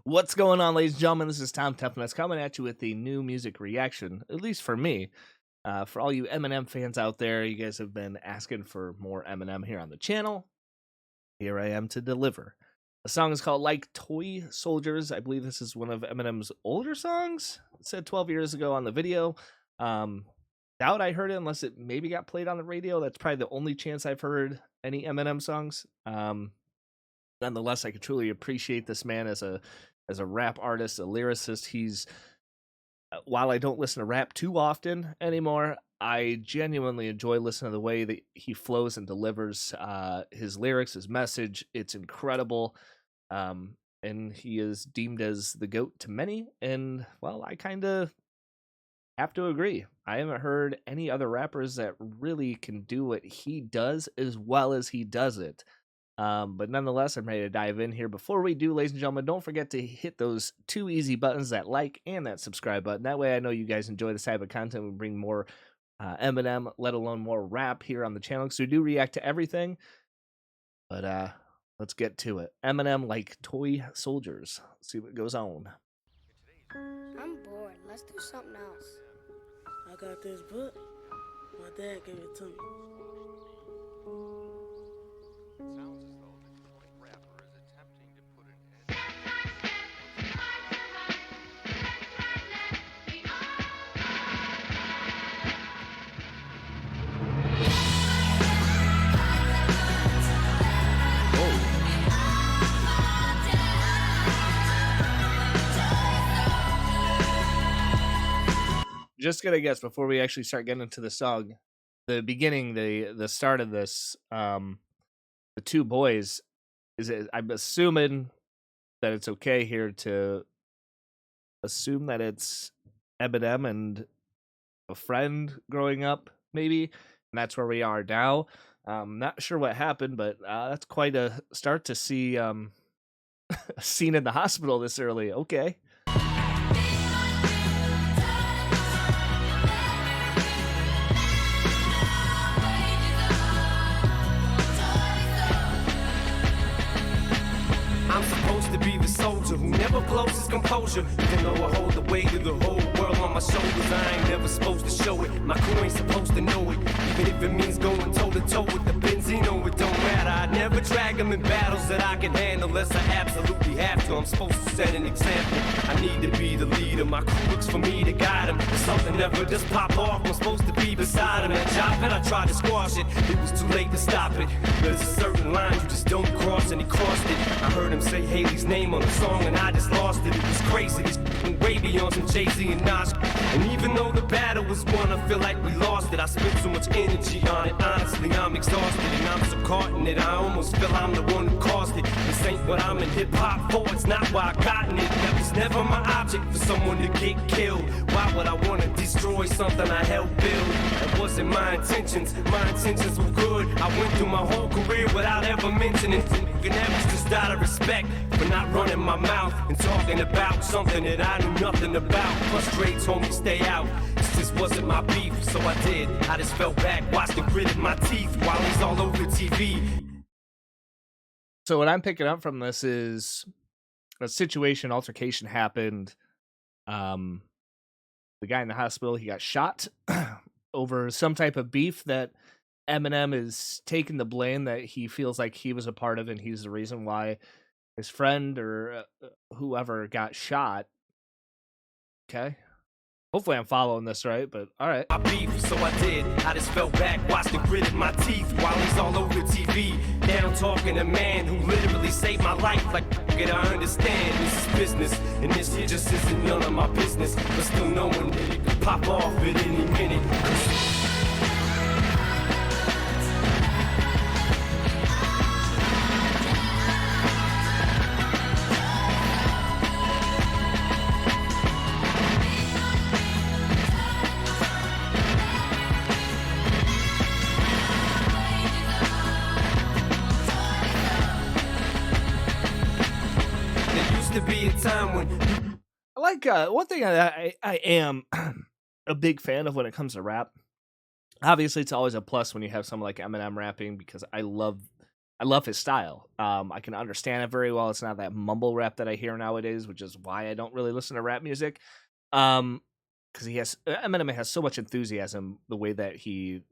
What's going on, ladies and gentlemen? This is Tom Toughness coming at you with the new music reaction, at least for me. For all you Eminem fans out there, you guys have been asking for more Eminem here on the channel. Here I am to deliver. The song is called Like Toy Soldiers. I believe this is one of Eminem's older songs. It said 12 years ago on the video. Doubt I heard it unless it maybe got played on the radio. That's probably the only chance I've heard any Eminem songs. Nonetheless, I can truly appreciate this man as a rap artist, a lyricist. He's while I don't listen to rap too often anymore, I genuinely enjoy listening to the way that he flows and delivers his lyrics, his message. It's incredible. And he is deemed as the GOAT to many. And well, I kind of have to agree. I haven't heard any other rappers that really can do what he does as well as he does it. But nonetheless, I'm ready to dive in here. Before we do, ladies and gentlemen, don't forget to hit those two easy buttons, that like and that subscribe button. That way I know you guys enjoy this type of content. We bring more Eminem, let alone more rap here on the channel, because we do react to everything. But let's get to it. Eminem, Like Toy Soldiers. Let's see what goes on. I'm bored. Let's do something else. I got this book. My dad gave it to me. Sounds as though the toy rapper is attempting to put an end. Just gonna guess before we actually start getting into the song, the beginning, the start of this, the two boys, I'm assuming that it's okay here to assume that it's Eminem and a friend growing up, maybe, and that's where we are now. Not sure what happened, but that's quite a start to see a scene in the hospital this early. Okay. I'm supposed to be the soldier who never blows his composure. Even though I hold the weight of the whole world on my shoulders, I ain't never supposed to show it. My crew ain't supposed to know it. Even if it means going toe to toe with the Benzino, it don't matter. I never drag them in battles that I can handle unless I absolutely have to. I'm supposed to set an example. I need to be the leader. My crew looks for me to guide them. If something never just pop off, I'm supposed to be beside him. That job that I tried to squash it, it was too late to stop it. There's a certain line you just don't cross, and he crossed it. I heard him say Haley's name on the song and I just lost it. It was crazy. He's way beyond some Jay-Z and Nas. And even though the battle was won, I feel like we lost it. I spent so much energy on it. Honestly, I'm exhausted and I'm so caught in it. I almost feel I'm the one who caused it. This ain't what I'm in hip-hop for. It's not why I gotten it. That was never my object for someone to get killed. Why would I want to destroy something I helped build? That wasn't my intentions. My intentions were good. I went through my whole career without ever mentioning it. And that was just out of respect for not running my mouth and talking about something that I knew nothing about. Frustrates told me stay out. This just wasn't my beef, so I did. I just fell back, watched the grit in my teeth while he's all over TV. So what I'm picking up from this is a situation, altercation happened. The guy in the hospital, he got shot over some type of beef that Eminem is taking the blame that he feels like he was a part of, and he's the reason why his friend or whoever got shot. Okay. Hopefully I'm following this right, but all right. My beef, so I did. I just fell back, watched the grit in my teeth while he's all over TV. Now I'm talking to a man who literally saved my life. Like, it, I understand this is business, and this here just isn't none of my business. But still knowing that it could pop off at any minute. To be a time when I like one thing I am a big fan of when it comes to rap. Obviously, it's always a plus when you have someone like Eminem rapping, because I love I love his style. I can understand it very well. It's not that mumble rap that I hear nowadays, which is why I don't really listen to rap music. Because Eminem has so much enthusiasm the way that he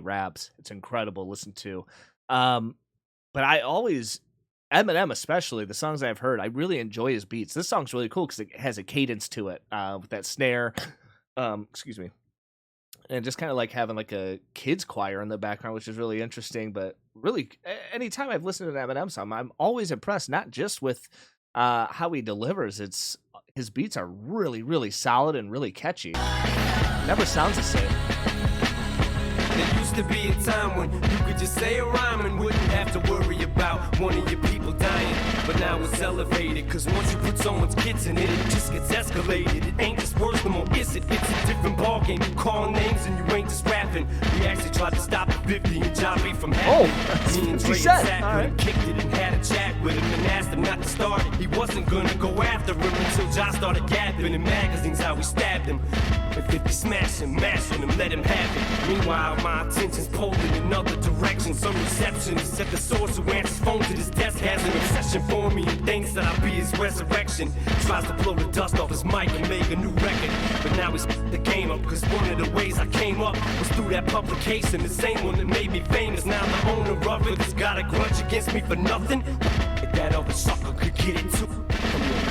raps. It's incredible to listen to. But I always Eminem, especially the songs I've heard, I really enjoy his beats. This song's really cool because it has a cadence to it with that snare. Excuse me. And just kind of like having like a kids choir in the background, which is really interesting. But really, anytime I've listened to an Eminem song, I'm always impressed, not just with how he delivers. It's his beats are really, really solid and really catchy. Never sounds the same. There used to be a time when you could just say a rhyme and wouldn't have to worry about one of your people dying. But now it's elevated, cause once you put someone's kids in it, it just gets escalated. It ain't just words no more, is it? It's a different ballgame. You call names and you ain't just rapping. We actually tried to stop the 50 and Jobby from happening. That's Me and what Dre she said. sat with him, kicked it and had a chat with him and asked him not to start it. He wasn't gonna go after him until Josh started gapping in magazines how we stabbed him. And 50 smash him, mash on him, let him have it. Meanwhile, my attention's pulled in other directions. Some receptionist at the source who answers phone to this desk has an obsession for me and thinks that I'll be his resurrection. Tries to blow the dust off his mic and make a new record. But now he's the game up, cause one of the ways I came up was through that publication. The same one that made me famous. Now the owner of it has got a grudge against me for nothing. If that other sucker could get it too.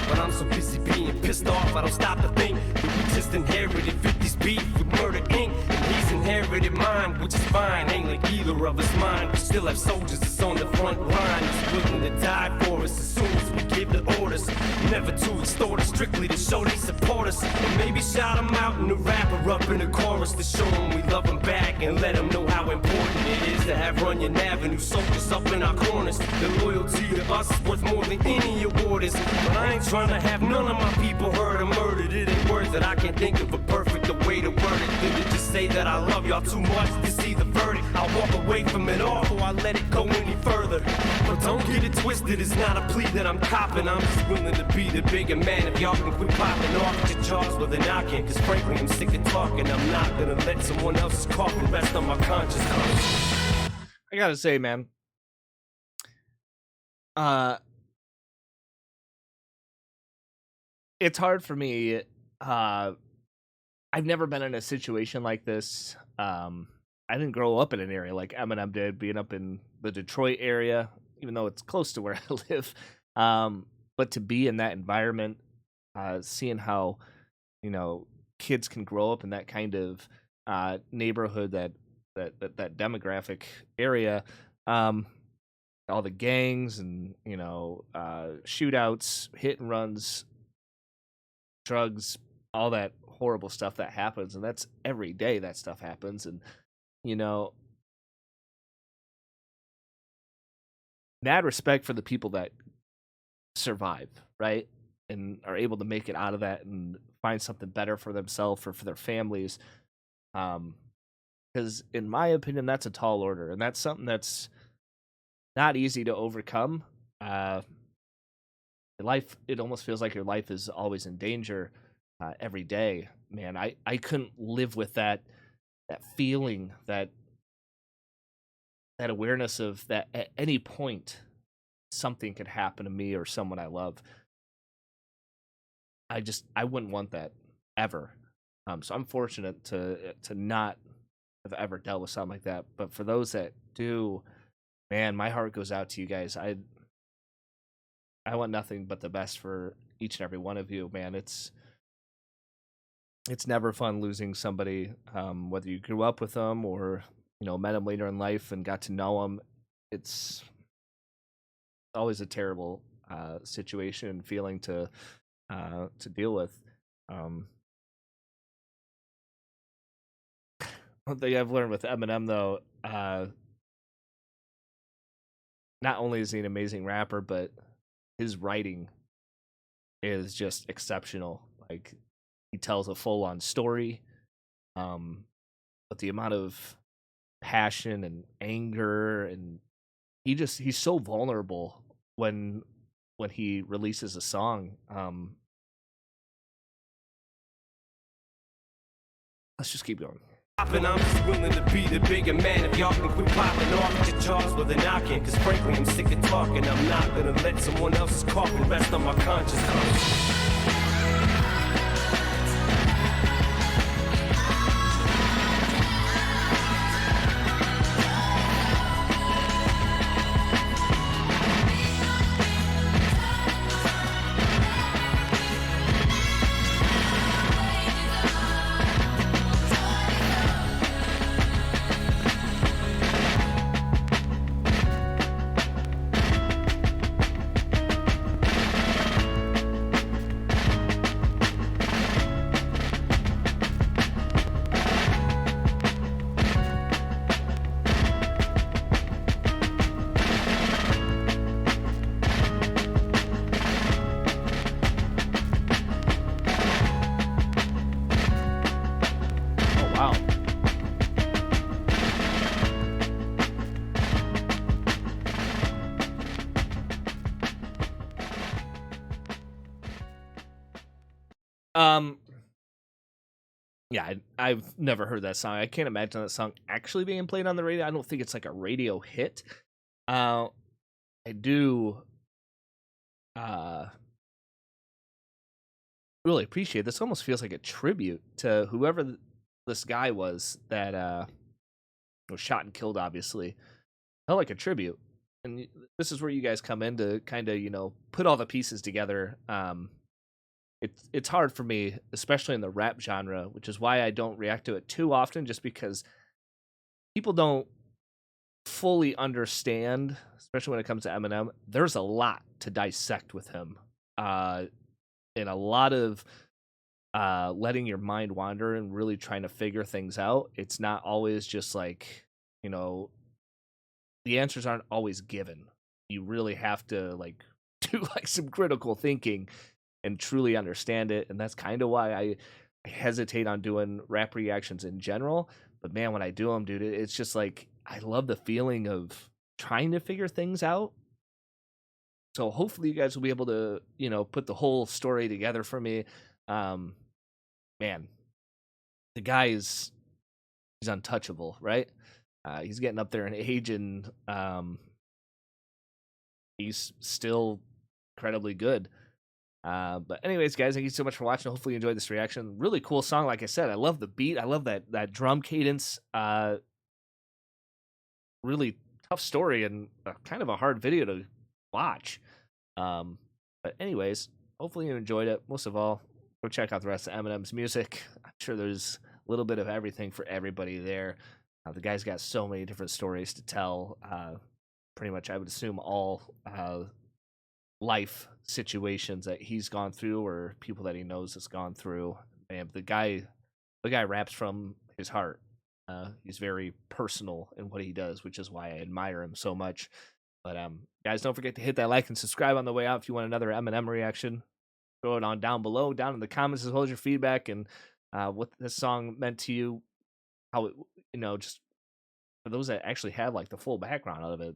But I'm so busy being pissed off, I don't stop to think that we just inherited 50's beef with Murder Inc. And he's inherited mine, which is fine. Ain't like either of us mine. We still have soldiers that's on the front line, that's willing to die for us as soon as we give the orders. Never to extort us, strictly to show they support us. And maybe shout them out in the rapper up in the chorus to show them we love them back and let them know how important it is to have Runyon Avenue soldiers up in our corners. The loyalty to us is worth more than any award is. But I ain't trying to have none of my people hurt or murdered. It ain't worth it. I can't think of a perfect way to word it than to just say that I love y'all too much to see the verdict. I'll walk away from it all before I let it go any further. But don't get it twisted, it's not a plea that I'm copping. I'm just willing to be the bigger man if y'all can quit popping off at your jaws with an knocking. Cause frankly, I'm sick of talking. I'm not gonna let someone else's coffin rest on my conscience. I gotta say, man, it's hard for me. I've never been in a situation like this. I didn't grow up in an area like Eminem did, being up in the Detroit area, even though it's close to where I live. But to be in that environment, seeing how, kids can grow up in that kind of neighborhood, that demographic area, all the gangs and shootouts, hit and runs, drugs, all that horrible stuff that happens, and that's every day that stuff happens. And mad respect for the people that survive, right, and are able to make it out of that and find something better for themselves or for their families. Because in my opinion, that's a tall order, and that's something that's not easy to overcome. Life, it almost feels like your life is always in danger every day. Man, I couldn't live with that feeling, that awareness of that at any point something could happen to me or someone I love. I wouldn't want that ever. So I'm fortunate to not have ever dealt with something like that. But for those that do, man, my heart goes out to you guys. I want nothing but the best for each and every one of you, man. It's never fun losing somebody, whether you grew up with them or met them later in life and got to know them. It's always a terrible situation and feeling to deal with. One thing I've learned with Eminem, though, not only is he an amazing rapper, but his writing is just exceptional. Like, he tells a full-on story, but the amount of passion and anger, and he's so vulnerable when he releases a song. Let's just keep going. And I'm just willing to be the bigger man. If y'all can quit popping off your jaws with a knocking, cause frankly I'm sick of talking. I'm not gonna let someone else's coffin rest on my conscience. Wow. Yeah, I've never heard that song. I can't imagine that song actually being played on the radio. I don't think it's like a radio hit. I do really appreciate this. Almost feels like a tribute to whoever this guy was that was shot and killed, obviously. Felt like a tribute. And this is where you guys come in to kind of, put all the pieces together. It's hard for me, especially in the rap genre, which is why I don't react to it too often, just because people don't fully understand, especially when it comes to Eminem. There's a lot to dissect with him, and a lot of letting your mind wander and really trying to figure things out. It's not always just like, the answers aren't always given. You really have to do like some critical thinking and truly understand it. And that's kind of why I hesitate on doing rap reactions in general. But man, when I do them, dude, it's just like, I love the feeling of trying to figure things out. So hopefully you guys will be able to, put the whole story together for me. Man, the guy he's untouchable, right? He's getting up there in age, and he's still incredibly good. But anyways, guys, thank you so much for watching. Hopefully you enjoyed this reaction. Really cool song. Like I said, I love the beat. I love that drum cadence. Really tough story and kind of a hard video to watch. But anyways, hopefully you enjoyed it. Most of all, go check out the rest of Eminem's music. I'm sure there's a little bit of everything for everybody there. The guy's got so many different stories to tell. Pretty much, I would assume all life situations that he's gone through or people that he knows has gone through. Man, the guy raps from his heart. He's very personal in what he does, which is why I admire him so much. But guys, don't forget to hit that like and subscribe on the way out if you want another Eminem reaction. Throw it on down below, down in the comments, as well as your feedback and what this song meant to you. How it, just for those that actually have like the full background of it,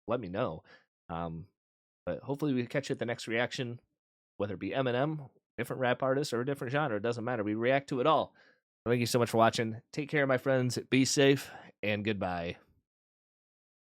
let me know. But hopefully we catch you at the next reaction, whether it be Eminem, different rap artist, or a different genre. It doesn't matter. We react to it all. Thank you so much for watching. Take care, my friends. Be safe, and goodbye.